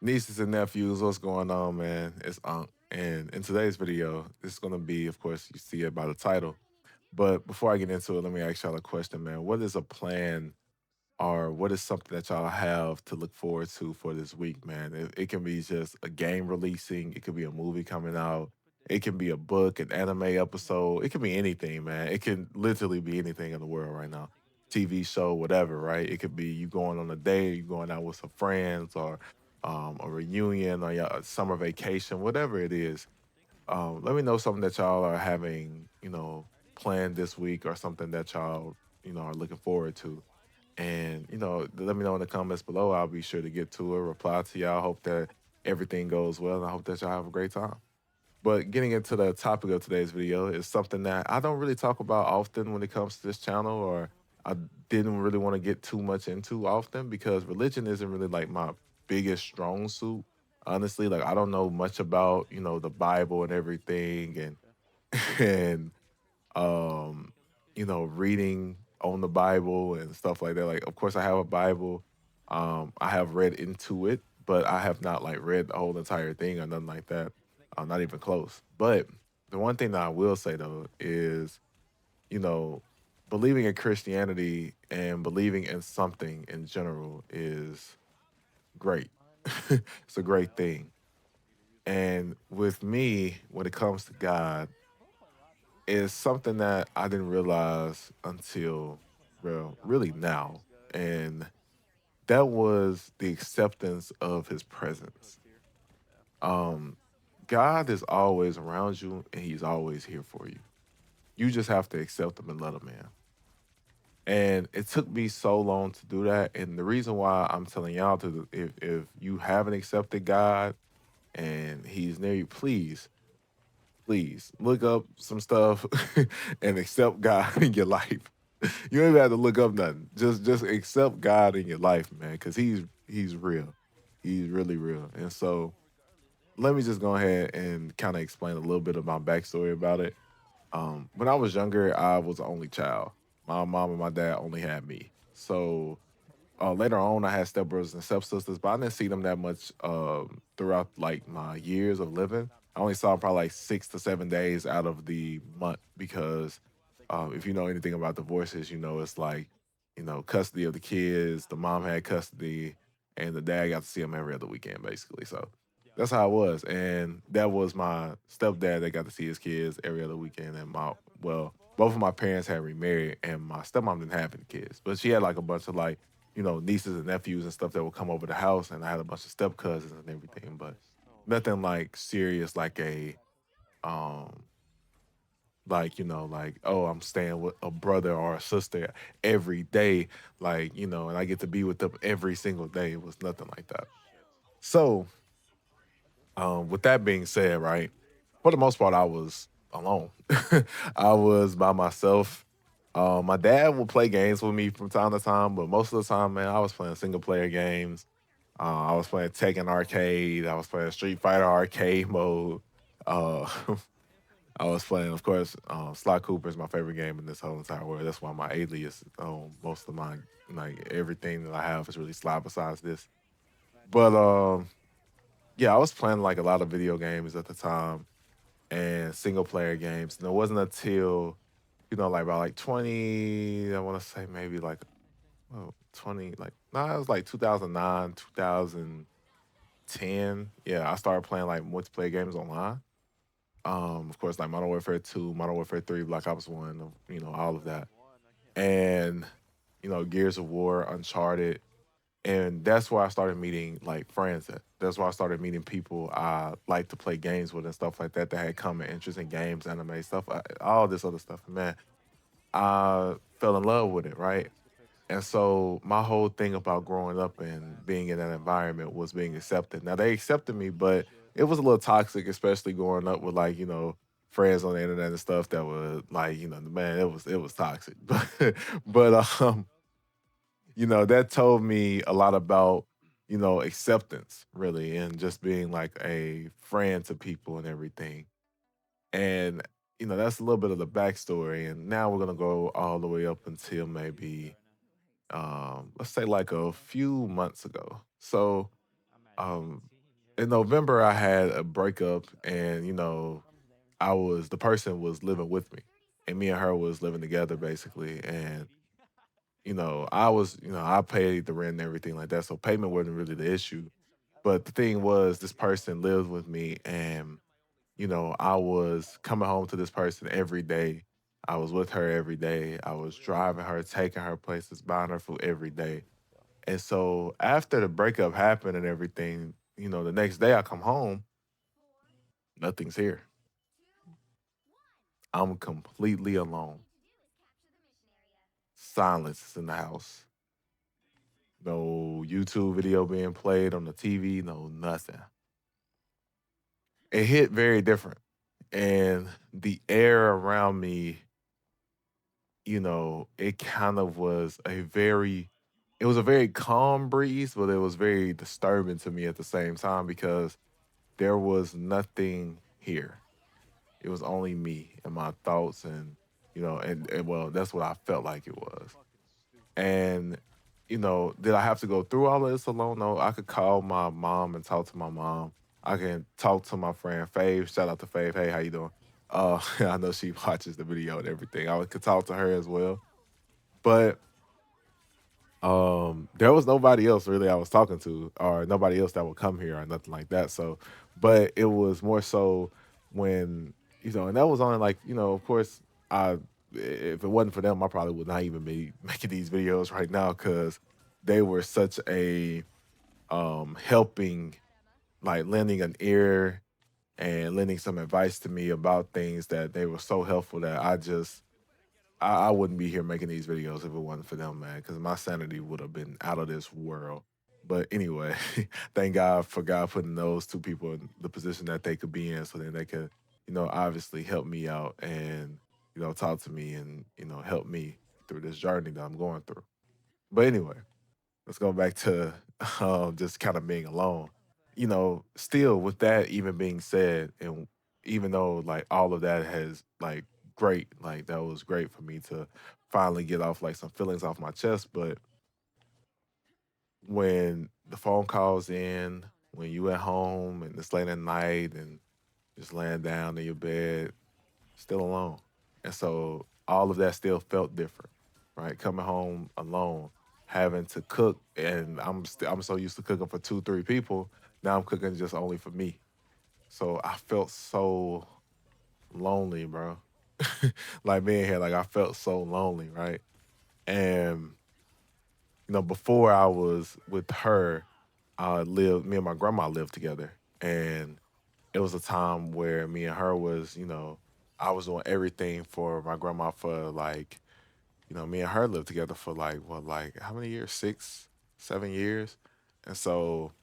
Nieces and nephews, what's going on, man? It's Unc. And in today's video, this is going to be, of course, you see it by the title. But before I get into it, let me ask y'all a question, man. What is a plan or what is something that y'all have to look forward to for this week, man? It can be just a game releasing, it could be a movie coming out, it can be a book, an anime episode, it can be anything, man. It can literally be anything in the world right now. TV show, whatever, right? It could be you going on a date, you going out with some friends, or a reunion, or a summer vacation, whatever it is. Let me know something that y'all are having, planned this week, or something that y'all, are looking forward to. And, let me know in the comments below. I'll be sure to get to it, reply to y'all. Hope that everything goes well. And I hope that y'all have a great time. But getting into the topic of today's video is something that I don't really talk about often when it comes to this channel, or I didn't really want to get too much into often because religion isn't really like my biggest strong suit. Honestly, like I don't know much about, the Bible and everything and um, reading on the Bible and stuff like that. Like, of course, I have a Bible. I have read into it, but I have not like read the whole entire thing or nothing like that. Not even close. But the one thing that I will say though is, you know, believing in Christianity and believing in something in general is great. It's a great thing. And with me, when it comes to God, is something that I didn't realize until, well, really now. And that was the acceptance of his presence. Um, God is always around you and he's always here for you. You just have to accept him and let him in. And it took me so long to do that. And the reason why I'm telling y'all to, if you haven't accepted God and he's near you, please look up some stuff and accept God in your life. You don't even have to look up nothing. Just accept God in your life, man, because he's real. He's really real. And so let me just go ahead and kind of explain a little bit of my backstory about it. When I was younger, I was the only child. My mom and my dad only had me. So later on, I had stepbrothers and stepsisters, but I didn't see them that much throughout like my years of living. I only saw them probably like 6 to 7 days out of the month because if you know anything about divorces, it's like, custody of the kids. The mom had custody, and the dad got to see them every other weekend, basically. So that's how it was, and that was my stepdad that got to see his kids every other weekend, and both of my parents had remarried, and my stepmom didn't have any kids, but she had like a bunch of like nieces and nephews and stuff that would come over the house, and I had a bunch of step cousins and everything, but nothing like serious, like um, like oh, I'm staying with a brother or a sister every day, like and I get to be with them every single day. It was nothing like that. So, with that being said, right, for the most part, I was alone. I was by myself. My dad would play games with me from time to time, but most of the time, man, I was playing single player games. I was playing Tekken Arcade. I was playing Street Fighter Arcade mode. Uh, I was playing, of course, Sly Cooper is my favorite game in this whole entire world. That's why my alias, most of my like everything that I have is really Sly besides this. But yeah, I was playing like a lot of video games at the time and single player games. And it wasn't until like about like 20, I want to say maybe like 20, like no, it was like 2009, 2010. Yeah, I started playing like multiplayer games online. Of course, like Modern Warfare 2, Modern Warfare 3, Black Ops 1, all of that. And, Gears of War, Uncharted. And that's where I started meeting like friends at. That's where I started meeting people I like to play games with and stuff like that that had common interest in games, anime, stuff, all this other stuff. Man, I fell in love with it, right? And so my whole thing about growing up and being in that environment was being accepted. Now they accepted me, but it was a little toxic, especially growing up with like, friends on the internet and stuff that were like, man, it was toxic. But that told me a lot about, acceptance really and just being like a friend to people and everything. And, that's a little bit of the backstory. And now we're gonna go all the way up until maybe let's say like a few months ago. So in November I had a breakup, and I was the person was living with me, and me and her was living together basically, and I paid the rent and everything like that, so payment wasn't really the issue. But the thing was, this person lived with me, and I was coming home to this person every day. I was with her every day. I was driving her, taking her places, buying her food every day. And so after the breakup happened and everything, the next day I come home, nothing's here. I'm completely alone. Silence is in the house. No YouTube video being played on the TV, no nothing. It hit very different. And the air around me, it kind of was it was a very calm breeze, but it was very disturbing to me at the same time because there was nothing here. It was only me and my thoughts and well, that's what I felt like it was. And, did I have to go through all of this alone? No, I could call my mom and talk to my mom. I can talk to my friend Fave. Shout out to Fave. Hey, how you doing? I know she watches the video and everything. I could talk to her as well. But there was nobody else really I was talking to, or nobody else that would come here or nothing like that. So, but it was more so when, and that was only like, of course, I if it wasn't for them, I probably would not even be making these videos right now because they were such a helping, like lending an ear and lending some advice to me about things that they were so helpful that I wouldn't be here making these videos if it wasn't for them, man, because my sanity would have been out of this world. But anyway, thank God for God putting those two people in the position that they could be in so then they could, obviously help me out and, talk to me and, help me through this journey that I'm going through. But anyway, let's go back to just kind of being alone. Still with that even being said, and even though like all of that has like that was great for me to finally get off like some feelings off my chest. But when the phone calls in, when you at home and it's late at night and just laying down in your bed, still alone. And so all of that still felt different, right? Coming home alone, having to cook, and I'm so used to cooking for two, three people. Now I'm cooking just only for me. So I felt so lonely, bro. Like being here, like I felt so lonely, right? And before I was with her, me and my grandma lived together, and it was a time where me and her was, I was doing everything for my grandma for like, me and her lived together for like what, like how many years? 6, 7 years, and so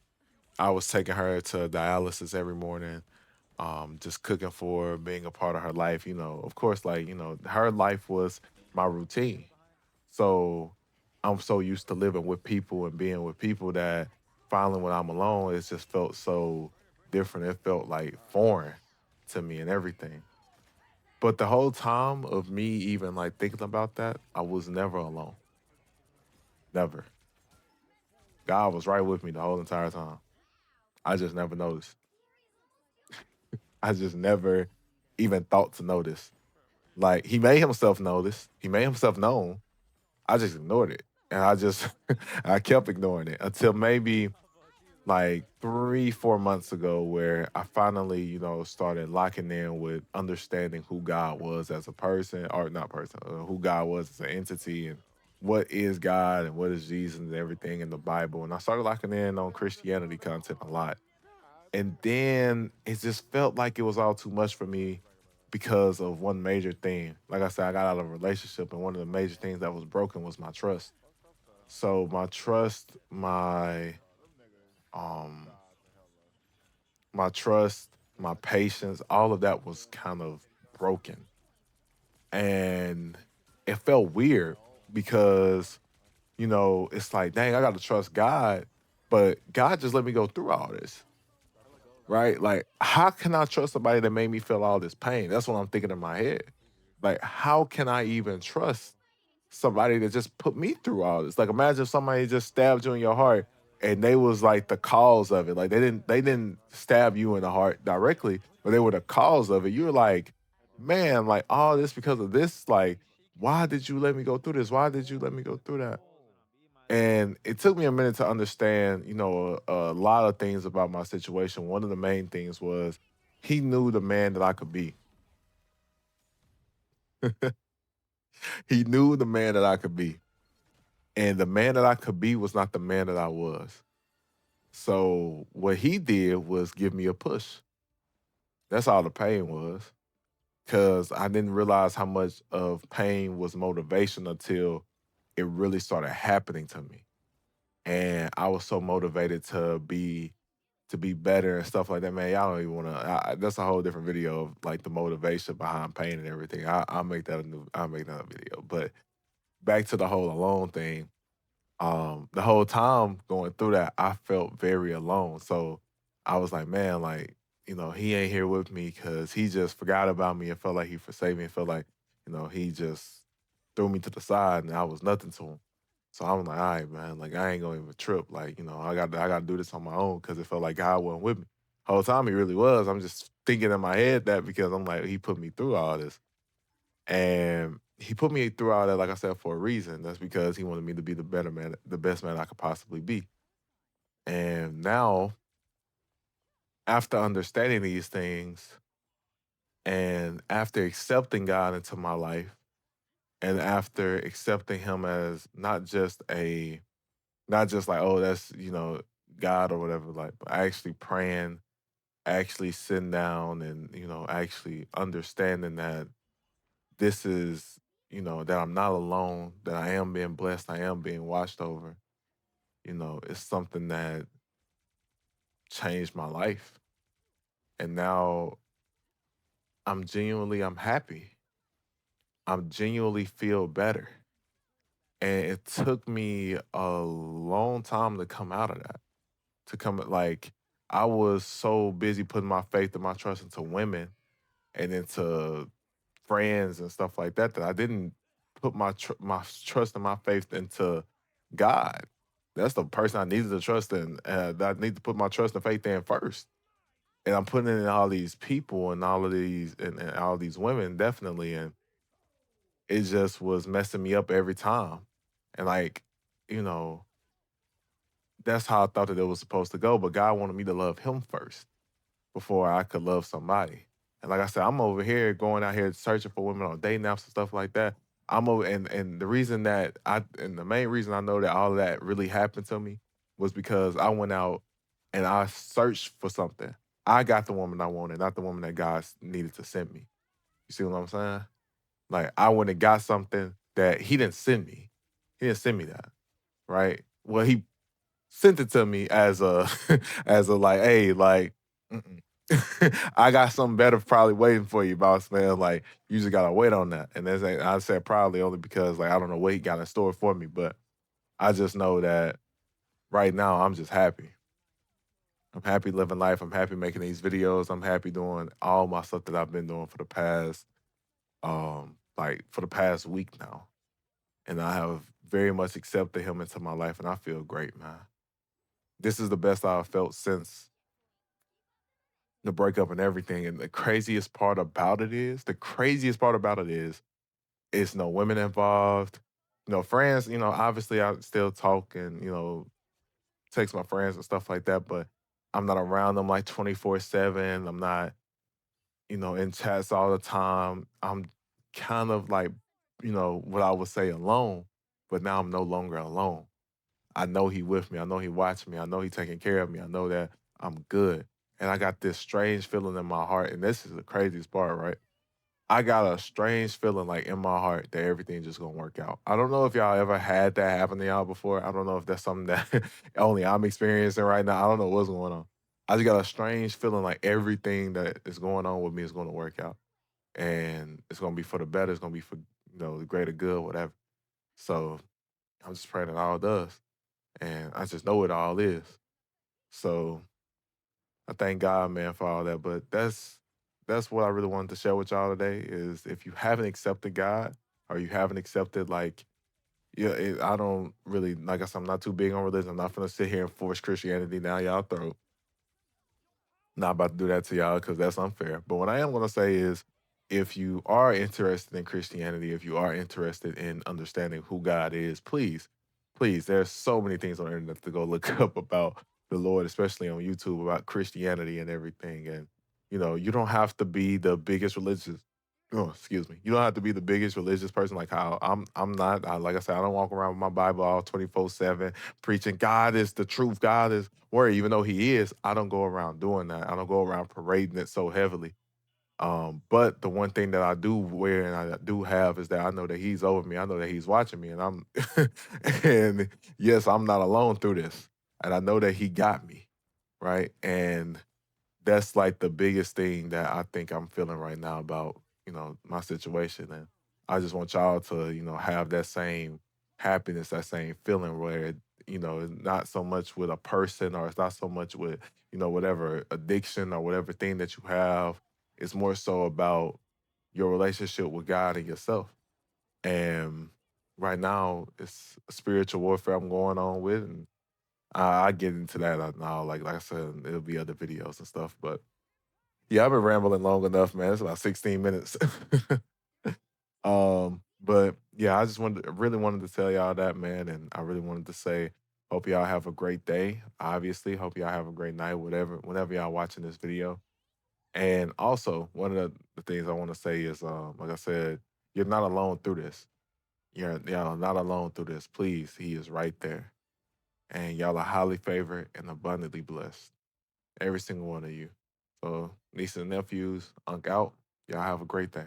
I was taking her to dialysis every morning, just cooking for her, being a part of her life. Of course, like her life was my routine. So I'm so used to living with people and being with people that finally when I'm alone, it just felt so different. It felt like foreign to me and everything. But the whole time of me even like thinking about that, I was never alone. Never. God was right with me the whole entire time. I just never noticed. I just never even thought to notice. Like he made himself notice. He made himself known. I just ignored it. And I just I kept ignoring it until maybe like 3, 4 months ago where I finally, started locking in with understanding who God was as a person, or not person, who God was as an entity and what is God and what is Jesus and everything in the Bible. And I started locking in on Christianity content a lot. And then it just felt like it was all too much for me because of one major thing. Like I said, I got out of a relationship, and one of the major things that was broken was my trust. So my trust, um my patience, all of that was kind of broken. And it felt weird because, it's like, dang, I got to trust God, but God just let me go through all this, right? Like, how can I trust somebody that made me feel all this pain? That's what I'm thinking in my head. Like, how can I even trust somebody that just put me through all this? Like, imagine if somebody just stabbed you in your heart and they was like the cause of it. Like they didn't stab you in the heart directly, but they were the cause of it. You were like, man, like all this because of this. Like, why did you let me go through this? Why did you let me go through that? And it took me a minute to understand, a lot of things about my situation. One of the main things was he knew the man that I could be. He knew the man that I could be. And the man that I could be was not the man that I was. So what he did was give me a push. That's all the pain was. Cause I didn't realize how much of pain was motivation until it really started happening to me. And I was so motivated to be better and stuff like that, man. Y'all don't even want to. That's a whole different video of like the motivation behind pain and everything. I'll make that a new. I'll make that a video. But back to the whole alone thing. The whole time going through that, I felt very alone. So I was like, man, like, he ain't here with me because he just forgot about me and felt like he forsake me and felt like, he just threw me to the side and I was nothing to him. So I'm like, all right, man, like I ain't gonna even trip. Like, I gotta do this on my own because it felt like God wasn't with me. Whole time he really was. I'm just thinking in my head that because I'm like, he put me through all this. And he put me through all that, like I said, for a reason. That's because he wanted me to be the better man, the best man I could possibly be. And now, after understanding these things and after accepting God into my life and after accepting him as not just like, oh, that's, God or whatever, like, but actually praying, actually sitting down and, actually understanding that this is, that I'm not alone, that I am being blessed, I am being watched over, it's something that changed my life. And now I'm happy. I'm genuinely feel better. And it took me a long time to come out of that. To come like I was so busy putting my faith and my trust into women and into friends and stuff like that that I didn't put my trust and my faith into God. That's the person I needed to trust in. That I need to put my trust and faith in first. And I'm putting it in all these people and all of these and all these women definitely, and it just was messing me up every time. And like, you know, that's how I thought that it was supposed to go. But God wanted me to love Him first before I could love somebody. And like I said, I'm over here going out here searching for women on dating apps and stuff like that. I'm over and the reason that the main reason I know that all of that really happened to me was because I went out and I searched for something. I got the woman I wanted, not the woman that God needed to send me. You see what I'm saying? Like I went and got something that He didn't send me. He didn't send me that, right? Well, He sent it to me as a as a like, hey, like, mm-mm. I got something better probably waiting for you, boss man. Like, you just gotta wait on that. And that's I said probably only because like I don't know what he got in store for me, but I just know that right now I'm just happy. I'm happy living life. I'm happy making these videos. I'm happy doing all my stuff that I've been doing for the past like for the past week now. And I have very much accepted him into my life and I feel great, man. This is the best I've felt since the breakup and everything. And the craziest part about it is, it's no women involved. Friends, obviously I still talk and, text my friends and stuff like that, but I'm not around them like 24/7. I'm not, in chats all the time. I'm kind of like, what I would say alone, but now I'm no longer alone. I know he with me. I know he watching me. I know he taking care of me. I know that I'm good. And I got this strange feeling in my heart. And this is the craziest part, right? I got a strange feeling like in my heart that everything just gonna work out. I don't know if y'all ever had that happen to y'all before. I don't know if that's something that only I'm experiencing right now. I don't know what's going on. I just got a strange feeling like everything that is going on with me is gonna work out. And it's gonna be for the better. It's gonna be for, the greater good, whatever. So I'm just praying it all does. And I just know it all is. So I thank God, man, for all that. But that's what I really wanted to share with y'all today is if you haven't accepted God or you haven't accepted like Yeah, I don't really like I said, I'm not too big on religion. I'm not gonna sit here and force Christianity down y'all throat. Not about to do that to y'all because that's unfair. But what I am gonna say is, if you are interested in Christianity, if you are interested in understanding who God is, please, please, there's so many things on the internet to go look up about the Lord, especially on YouTube about Christianity and everything. And you don't have to be the biggest religious. Oh, excuse me. You don't have to be the biggest religious person like how I'm not. Like I said, I don't walk around with my Bible all 24/7 preaching God is the truth, God is word, even though he is, I don't go around doing that. I don't go around parading it so heavily. But the one thing that I do wear and I do have is that I know that he's over me. I know that he's watching me, and I'm and yes, I'm not alone through this. And I know that he got me, right? And that's like the biggest thing that I think I'm feeling right now about, my situation. And I just want y'all to, have that same happiness, that same feeling where, it's not so much with a person or it's not so much with, whatever addiction or whatever thing that you have. It's more so about your relationship with God and yourself. And right now it's a spiritual warfare I'm going on with. And I get into that now. Like I said, it'll be other videos and stuff, but yeah, I've been rambling long enough, man. It's about 16 minutes. But yeah, I just really wanted to tell y'all that, man, and I really wanted to say, hope y'all have a great day. Obviously, hope y'all have a great night, whenever y'all watching this video. And also, one of the things I want to say is, like I said, you're not alone through this. Y'all not alone through this. Please, he is right there, and y'all are highly favored and abundantly blessed. Every single one of you. So, nieces and nephews, Unc out. Y'all have a great day.